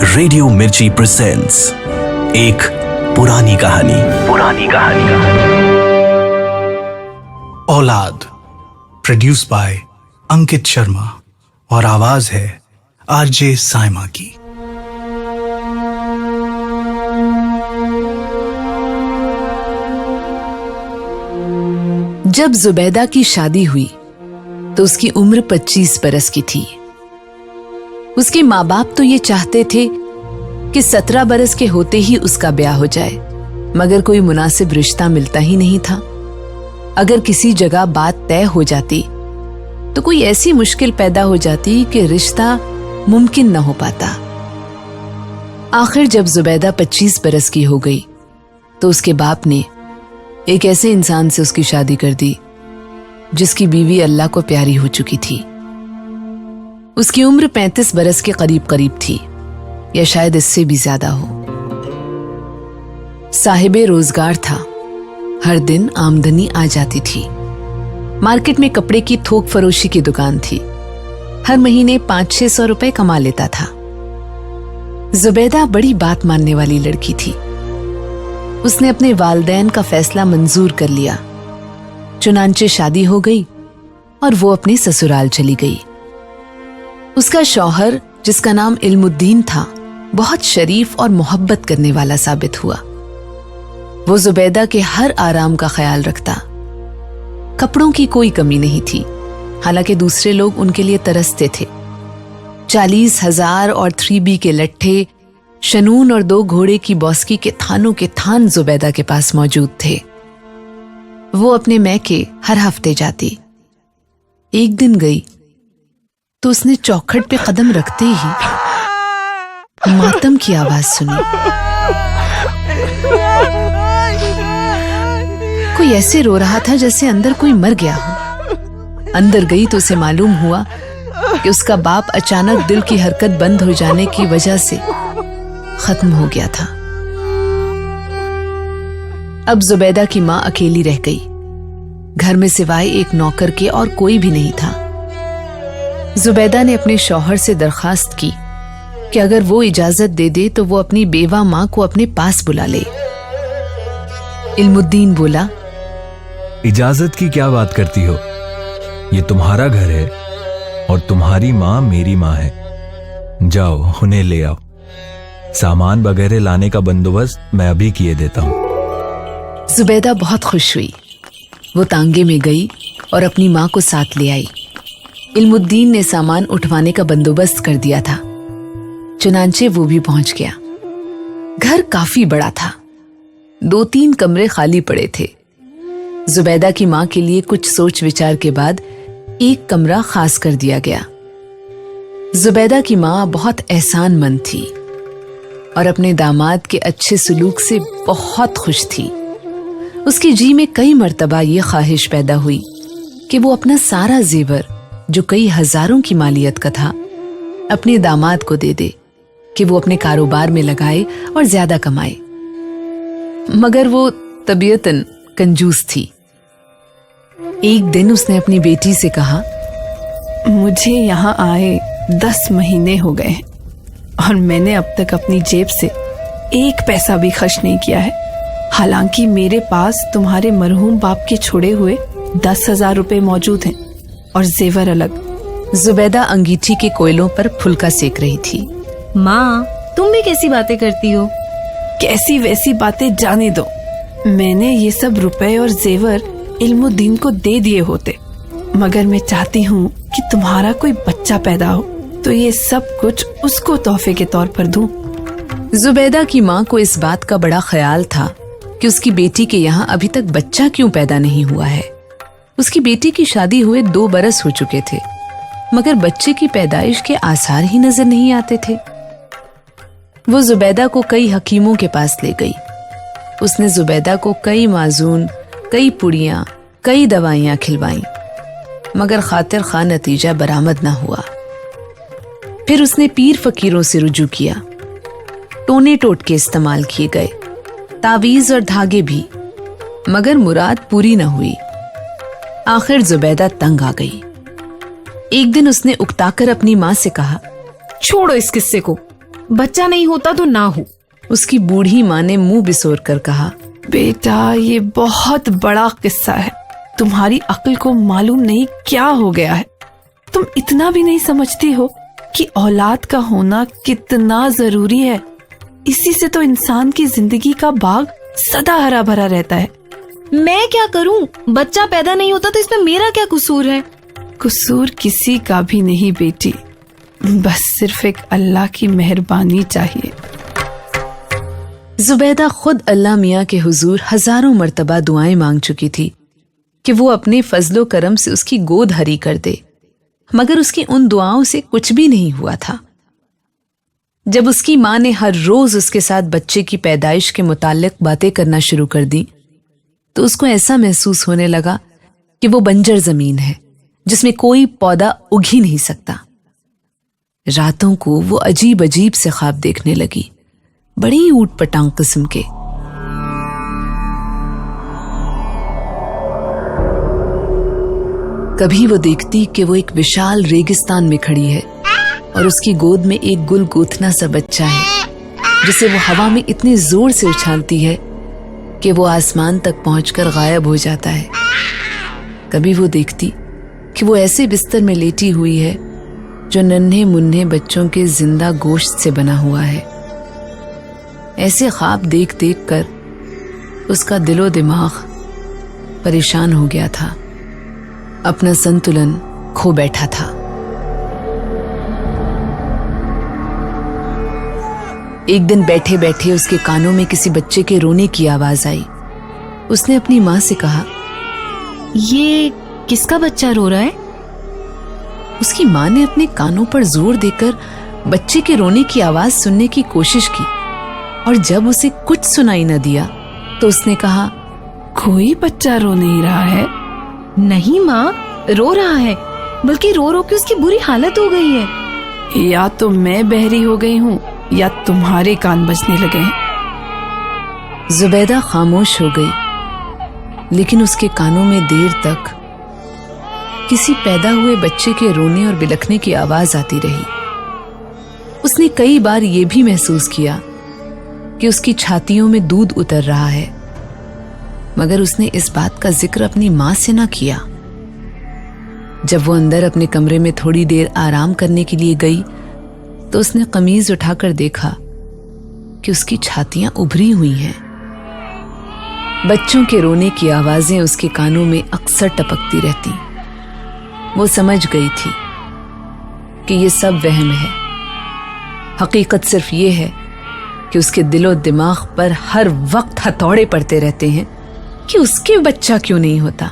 Radio मिर्ची presents एक पुरानी कहानी। औलाद, प्रोड्यूस बाय अंकित शर्मा और आवाज है आरजे साइमा की। जब जुबैदा की शादी हुई तो उसकी उम्र 25 बरस की थी। उसके माँ बाप तो ये चाहते थे कि 17 बरस के होते ही उसका ब्याह हो जाए, मगर कोई मुनासिब रिश्ता मिलता ही नहीं था। अगर किसी जगह बात तय हो जाती तो कोई ऐसी मुश्किल पैदा हो जाती कि रिश्ता मुमकिन न हो पाता। आखिर जब जुबैदा 25 बरस की हो गई तो उसके बाप ने एक ऐसे इंसान से उसकी शादी कर दी जिसकी बीवी अल्लाह को प्यारी हो चुकी थी। उसकी उम्र 35 बरस के करीब करीब थी, या शायद इससे भी ज्यादा हो। साहिबे रोजगार था, हर दिन आमदनी आ जाती थी। मार्केट में कपड़े की थोक फरोशी की दुकान थी, हर महीने 500-600 रुपए कमा लेता था। जुबैदा बड़ी बात मानने वाली लड़की थी। उसने अपने वालिदैन का फैसला मंजूर कर लिया, चुनांचे शादी हो गई और वो अपने ससुराल चली गई। उसका शौहर, जिसका नाम इल्मुद्दीन था, बहुत शरीफ और मोहब्बत करने वाला साबित हुआ। वो जुबैदा के हर आराम का ख्याल रखता। कपड़ों की कोई कमी नहीं थी, हालांकि दूसरे लोग उनके लिए तरसते थे। 40,000 और 3B के लट्ठे, शनून और 2 घोड़े की बॉस्की के थानों के थान जुबैदा के पास मौजूद थे। वो अपने मैके हर हफ्ते जाती। एक दिन गई तो उसने चौखट पे कदम रखते ही मातम की आवाज सुनी। कोई ऐसे रो रहा था जैसे अंदर कोई मर गया हो। अंदर गई तो उसे मालूम हुआ कि उसका बाप अचानक दिल की हरकत बंद हो जाने की वजह से खत्म हो गया था। अब जुबैदा की मां अकेली रह गई। घर में सिवाय एक नौकर के और कोई भी नहीं था। जुबैदा ने अपने शौहर से दरखास्त की कि अगर वो इजाजत दे दे तो वो अपनी बेवा मां को अपने पास बुला ले। इल्मुद्दीन बोला, इजाजत की क्या बात करती हो? ये तुम्हारा घर है और तुम्हारी मां मेरी मां है। जाओ उन्हें ले आओ। सामान वगैरह लाने का बंदोबस्त मैं अभी किए देता हूं। जुबैदा बहुत खुश हुई। वो तांगे में गई और अपनी मां को साथ ले आई। इल्मुद्दीन ने सामान उठवाने का बंदोबस्त कर दिया था, चुनांचे वो भी पहुंच गया। घर काफी बड़ा था, 2-3 कमरे खाली पड़े थे। जुबैदा की मां के लिए कुछ सोच विचार के बाद एक कमरा खास कर दिया गया। जुबैदा की मां बहुत एहसानमंद थी और अपने दामाद के अच्छे सलूक से बहुत खुश थी। उसके जी में कई मर्तबा ये ख्वाहिश पैदा हुई कि वो अपना सारा जेवर, जो कई हजारों की मालियत का था, अपने दामाद को दे दे कि वो अपने कारोबार में लगाए और ज्यादा कमाए। मगर वो तबीयतन कंजूस थी। एक दिन उसने अपनी बेटी से कहा, मुझे यहाँ आए 10 महीने हो गए हैं और मैंने अब तक अपनी जेब से 1 पैसा भी खर्च नहीं किया है। हालांकि मेरे पास तुम्हारे मरहूम बाप के छोड़े हुए 10,000 रुपए मौजूद हैं और जेवर अलग। जुबैदा अंगीठी के कोयलों पर फुल्का सेक रही थी। माँ, तुम भी कैसी बातें करती हो? कैसी वैसी बातें जाने दो। मैंने ये सब रुपए और जेवर इल्मुद्दीन को दे दिए होते, मगर मैं चाहती हूँ कि तुम्हारा कोई बच्चा पैदा हो तो ये सब कुछ उसको तोहफे के तौर पर दूं। जुबैदा की माँ को इस बात का बड़ा ख्याल था कि उसकी बेटी के यहाँ अभी तक बच्चा क्यों पैदा नहीं हुआ है। उसकी बेटी की शादी हुए 2 बरस हो चुके थे, मगर बच्चे की पैदाइश के आसार ही नजर नहीं आते थे। वो जुबैदा को कई हकीमों के पास ले गई। उसने जुबैदा को कई माजून, कई पुड़ियां, कई दवाइयां खिलवाईं, मगर खातिर खा नतीजा बरामद ना हुआ। फिर उसने पीर फकीरों से रुजू किया। टोने टोटके इस्तेमाल किए गए, तावीज और धागे भी, मगर मुराद पूरी न हुई। आखिर जुबैदा तंग आ गई। एक दिन उसने उकताकर अपनी माँ से कहा, छोड़ो इस किस्से को, बच्चा नहीं होता तो ना हो। उसकी बूढ़ी माँ ने मुंह बिसोर कर कहा, बेटा ये बहुत बड़ा किस्सा है, तुम्हारी अक्ल को मालूम नहीं क्या हो गया है। तुम इतना भी नहीं समझती हो कि औलाद का होना कितना जरूरी है। इसी से तो इंसान की जिंदगी का बाग सदा हरा भरा रहता है। मैं क्या करूं? बच्चा पैदा नहीं होता तो इसमें मेरा क्या कसूर है? कसूर किसी का भी नहीं बेटी, बस सिर्फ एक अल्लाह की मेहरबानी चाहिए। जुबैदा खुद अल्लाह मियाँ के हुजूर हजारों मर्तबा दुआएं मांग चुकी थी कि वो अपने फजलो करम से उसकी गोद हरी कर दे, मगर उसकी उन दुआओं से कुछ भी नहीं हुआ था। जब उसकी माँ ने हर रोज उसके साथ बच्चे की पैदाइश के मुताल्लिक बातें करना शुरू कर दी तो उसको ऐसा महसूस होने लगा कि वो बंजर जमीन है जिसमें कोई पौधा उग ही नहीं सकता। रातों को वो अजीब अजीब से ख्वाब देखने लगी, बड़ी ऊट पटांग किस्म के। कभी वो देखती कि वो एक विशाल रेगिस्तान में खड़ी है और उसकी गोद में एक गुल गोथना सा बच्चा है जिसे वो हवा में इतने जोर से उछालती है कि वो आसमान तक पहुंचकर गायब हो जाता है। कभी वो देखती कि वो ऐसे बिस्तर में लेटी हुई है जो नन्हे मुन्ने बच्चों के जिंदा गोश्त से बना हुआ है। ऐसे ख्वाब देख देख कर उसका दिलो दिमाग परेशान हो गया था, अपना संतुलन खो बैठा था। एक दिन बैठे बैठे उसके कानों में किसी बच्चे के रोने की आवाज आई। उसने अपनी माँ से कहा, ये किसका बच्चा रो रहा है? उसकी माँ ने अपने कानों पर जोर देकर बच्चे के रोने की आवाज सुनने की कोशिश की और जब उसे कुछ सुनाई न दिया तो उसने कहा, कोई बच्चा रो नहीं रहा है। नहीं माँ, रो रहा है, बल्कि रो रो के उसकी बुरी हालत हो गई है। या तो मैं बहरी हो गई हूँ या तुम्हारे कान बजने लगे हैं। जुबैदा खामोश हो गई, लेकिन उसके कानों में देर तक किसी पैदा हुए बच्चे के रोने और बिलखने की आवाज आती रही। उसने कई बार यह भी महसूस किया कि उसकी छातियों में दूध उतर रहा है, मगर उसने इस बात का जिक्र अपनी मां से ना किया। जब वो अंदर अपने कमरे में थोड़ी देर आराम करने के लिए गई तो उसने कमीज उठाकर देखा कि उसकी छातियां उभरी हुई हैं। बच्चों के रोने की आवाजें उसके कानों में अक्सर टपकती रहती। वो समझ गई थी कि ये सब वहम है। हकीकत सिर्फ ये है कि उसके दिलो दिमाग पर हर वक्त हथौड़े पड़ते रहते हैं कि उसके बच्चा क्यों नहीं होता,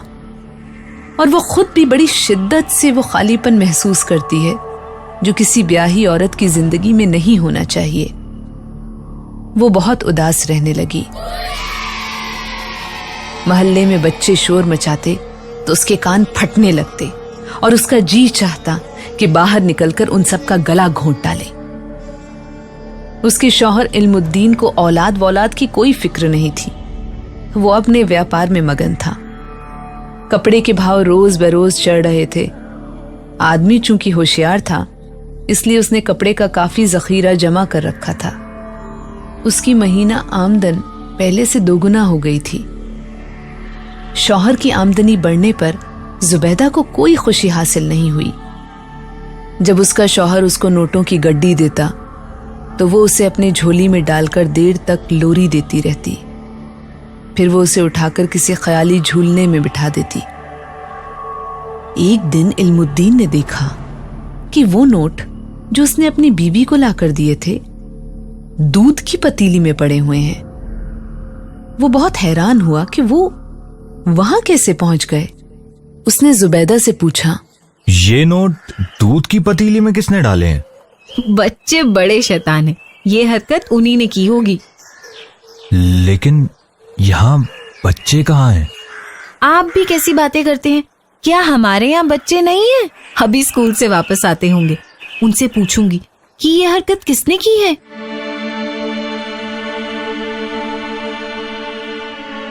और वो खुद भी बड़ी शिद्दत से वो खालीपन महसूस करती है जो किसी ब्याही औरत की जिंदगी में नहीं होना चाहिए। वो बहुत उदास रहने लगी। मोहल्ले में बच्चे शोर मचाते तो उसके कान फटने लगते और उसका जी चाहता कि बाहर निकलकर उन सब का गला घोंट डाले। उसके शौहर इल्मुद्दीन को औलाद वौलाद की कोई फिक्र नहीं थी। वो अपने व्यापार में मगन था। कपड़े के भाव रोज बरोज चढ़ रहे थे। आदमी चूंकि होशियार था इसलिए उसने कपड़े का काफी जखीरा जमा कर रखा था। उसकी महीना आमदन पहले से दोगुना हो गई थी। शौहर की आमदनी बढ़ने पर जुबैदा को कोई खुशी हासिल नहीं हुई। जब उसका शौहर उसको नोटों की गड्डी देता तो वो उसे अपनी झोली में डालकर देर तक लोरी देती रहती। फिर वो उसे उठाकर किसी ख्याली झूलने में बिठा देती। एक दिन इल्मुद्दीन ने देखा कि वो नोट जो उसने अपनी बीवी को लाकर दिए थे दूध की पतीली में पड़े हुए हैं। वो बहुत हैरान हुआ कि वो वहां कैसे पहुंच गए। उसने जुबैदा से पूछा, ये नोट दूध की पतीली में किसने डाले हैं? बच्चे बड़े शैतान हैं, ये हरकत उन्हीं ने की होगी। लेकिन यहाँ बच्चे कहाँ हैं? आप भी कैसी बातें करते हैं? क्या हमारे यहाँ बच्चे नहीं हैं? अभी स्कूल से वापस आते होंगे, उनसे पूछूंगी कि ये हरकत किसने की है।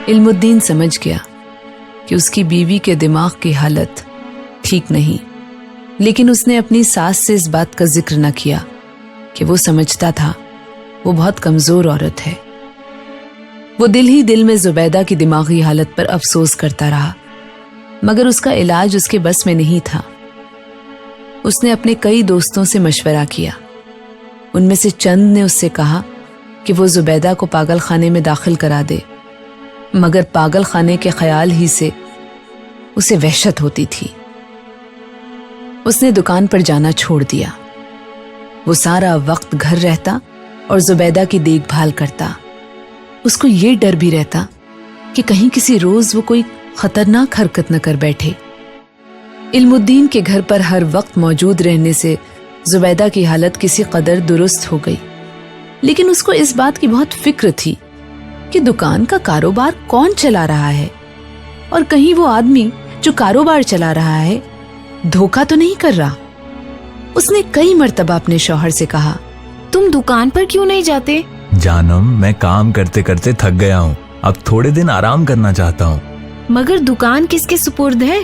इल्मुद्दीन समझ गया कि उसकी बीवी के दिमाग की हालत ठीक नहीं, लेकिन उसने अपनी सास से इस बात का जिक्र न किया कि वो समझता था वो बहुत कमजोर औरत है। वो दिल ही दिल में जुबैदा की दिमागी हालत पर अफसोस करता रहा, मगर उसका इलाज उसके बस में नहीं था। उसने अपने कई दोस्तों से मशवरा किया। उनमें से चंद ने उससे कहा कि वो जुबैदा को पागल खाने में दाखिल करा दे, मगर पागल खाने के ख्याल ही से उसे वहशत होती थी। उसने दुकान पर जाना छोड़ दिया। वो सारा वक्त घर रहता और जुबैदा की देखभाल करता। उसको ये डर भी रहता कि कहीं किसी रोज वो कोई खतरनाक हरकत न कर बैठे। इल्मुद्दीन के घर पर हर वक्त मौजूद रहने से जुबैदा की हालत किसी कदर दुरुस्त हो गई, लेकिन उसको इस बात की बहुत फिक्र थी कि दुकान का कारोबार कौन चला रहा है और कहीं वो आदमी जो कारोबार चला रहा है धोखा तो नहीं कर रहा। उसने कई मर्तबा अपने शौहर से कहा, तुम दुकान पर क्यों नहीं जाते? जानम, मैं काम करते करते थक गया हूँ, अब थोड़े दिन आराम करना चाहता हूँ। मगर दुकान किसके सुपुर्द है?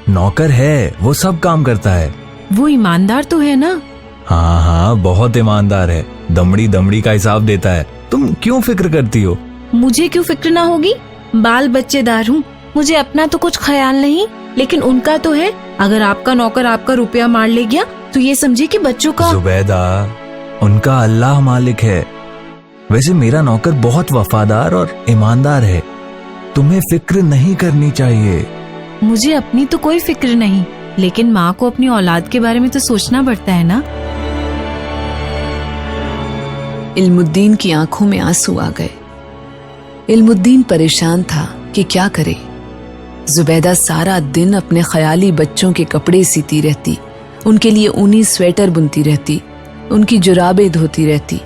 नौकर है, वो सब काम करता है। वो ईमानदार तो है ना? हाँ हाँ, बहुत ईमानदार है, दमड़ी दमड़ी का हिसाब देता है। तुम क्यों फिक्र करती हो? मुझे क्यों फिक्र ना होगी? बाल बच्चेदार हूँ, मुझे अपना तो कुछ ख्याल नहीं, लेकिन उनका तो है। अगर आपका नौकर आपका रुपया मार ले गया तो ये समझे कि बच्चों का। जुबैदा, उनका अल्लाह मालिक है। वैसे मेरा नौकर बहुत वफादार और ईमानदार है, तुम्हें फिक्र नहीं करनी चाहिए। मुझे अपनी तो कोई फिक्र नहीं, लेकिन माँ को अपनी औलाद के बारे में तो सोचना पड़ता है ना। इल्मुद्दीन की आंखों में आंसू आ गए। इल्मुद्दीन परेशान था कि क्या करे। जुबैदा सारा दिन अपने ख्याली बच्चों के कपड़े सीती रहती, उनके लिए ऊनी स्वेटर बुनती रहती, उनकी जुराबें धोती रहती।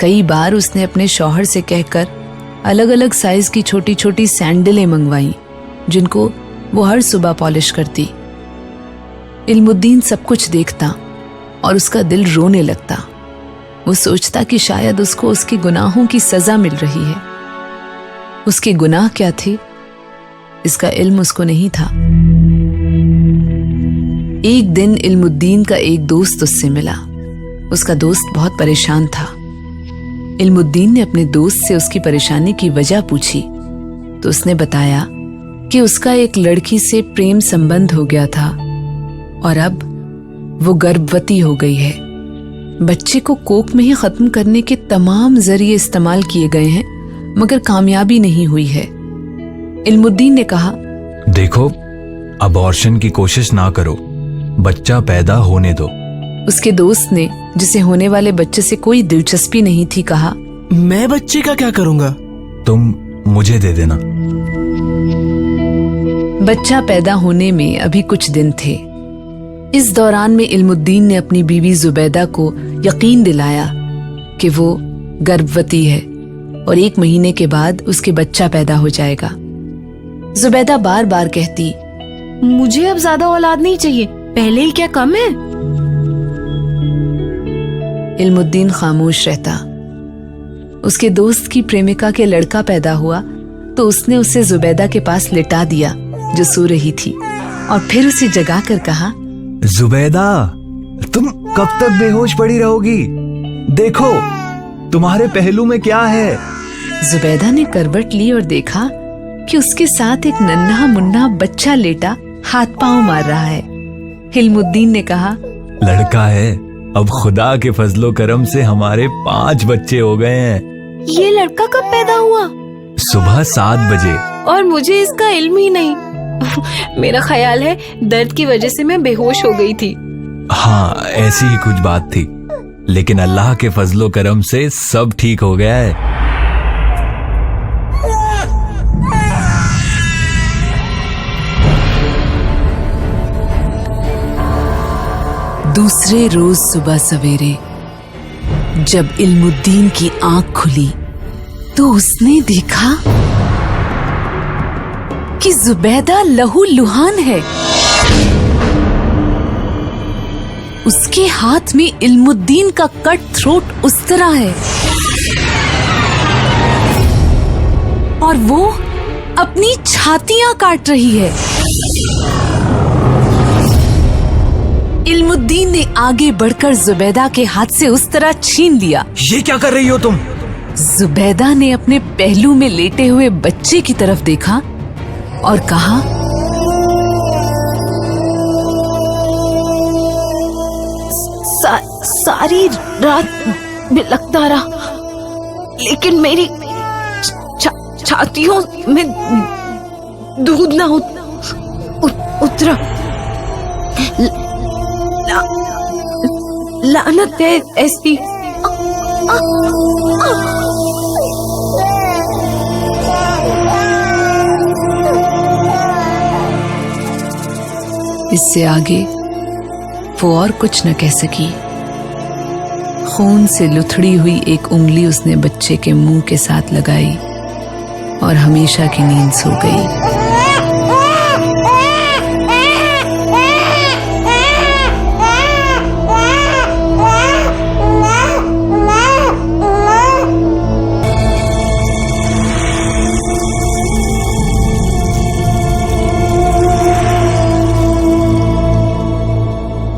कई बार उसने अपने शौहर से कहकर अलग अलग साइज की छोटी छोटी सैंडलें मंगवाई, जिनको वो हर सुबह पॉलिश करती। इल्मुद्दीन सब कुछ देखता और उसका दिल रोने लगता। वो सोचता कि शायद उसको उसके गुनाहों की सजा मिल रही है। उसके गुनाह क्या थे, इसका इल्म उसको नहीं था। एक दिन इल्मुद्दीन का एक दोस्त उससे मिला। उसका दोस्त बहुत परेशान था। इल्मुद्दीन ने अपने दोस्त से उसकी परेशानी की वजह पूछी तो उसने बताया कि उसका एक लड़की से प्रेम संबंध हो गया था और अब वो गर्भवती हो गई है। बच्चे को कोख में ही खत्म करने के तमाम जरिए इस्तेमाल किए गए हैं, मगर कामयाबी नहीं हुई है। इल्मुद्दीन ने कहा, देखो, अबॉर्शन की कोशिश ना करो, बच्चा पैदा होने दो। उसके दोस्त ने, जिसे होने वाले बच्चे से कोई दिलचस्पी नहीं थी, कहा, मैं बच्चे का क्या करूंगा? तुम मुझे दे देना। बच्चा पैदा होने में अभी कुछ दिन थे। इस दौरान में इल्मुद्दीन ने अपनी बीवी जुबैदा को यकीन दिलाया कि वो गर्भवती है और 1 महीने के बाद उसके बच्चा पैदा हो जाएगा। जुबैदा बार बार कहती, मुझे अब ज्यादा औलाद नहीं चाहिए, पहले ही क्या कम है? इल्मुद्दीन खामोश रहता। उसके दोस्त की प्रेमिका के लड़का पैदा हुआ तो उसने उसे जुबैदा के पास लिटा दिया जो सो रही थी, और फिर उसे जगाकर कहा, जुबैदा, तुम कब तक बेहोश पड़ी रहोगी? देखो, तुम्हारे पहलू में क्या है? जुबैदा ने करवट ली और देखा कि उसके साथ एक नन्हा मुन्ना बच्चा लेटा हाथ पांव मार रहा है। इल्मुद्दीन ने कहा, लड़का है। अब खुदा के फजलो करम से हमारे 5 बच्चे हो गए हैं। ये लड़का कब पैदा हुआ? सुबह 7 बजे। और मुझे इसका इल्म ही नहीं। मेरा ख्याल है दर्द की वजह से मैं बेहोश हो गई थी। हाँ, ऐसी ही कुछ बात थी, लेकिन अल्लाह के फजलो करम से सब ठीक हो गया है। दूसरे रोज सुबह सवेरे जब इल्मुद्दीन की आंख खुली तो उसने देखा कि जुबैदा लहू लुहान है। उसके हाथ में इल्मुद्दीन का कट थ्रोट उस तरह है और वो अपनी छातियां काट रही है। इल्मुद्दीन ने आगे बढ़कर जुबैदा के हाथ से उस तरह छीन लिया। ये क्या कर रही हो तुम? जुबैदा ने अपने पहलू में लेटे हुए बच्चे की तरफ देखा और कहा, सारी रात बिलखता रहा, लेकिन मेरी छातियों में दूध ना उतरा। लानत है ऐसी। इससे आगे वो और कुछ न कह सकी। खून से लुथड़ी हुई एक उंगली उसने बच्चे के मुंह के साथ लगाई और हमेशा की नींद सो गई।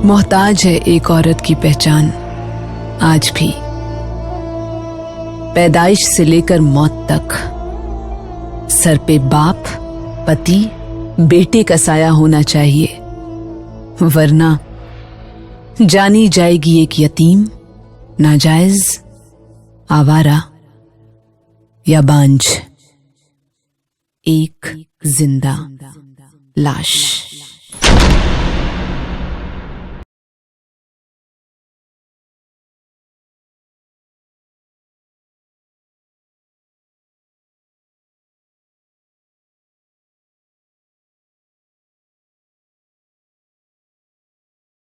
मोहताज है एक औरत की पहचान आज भी। पैदाइश से लेकर मौत तक सर पे बाप, पति, बेटे का साया होना चाहिए, वरना जानी जाएगी एक यतीम, नाजायज, आवारा या बांझ, एक जिंदा लाश।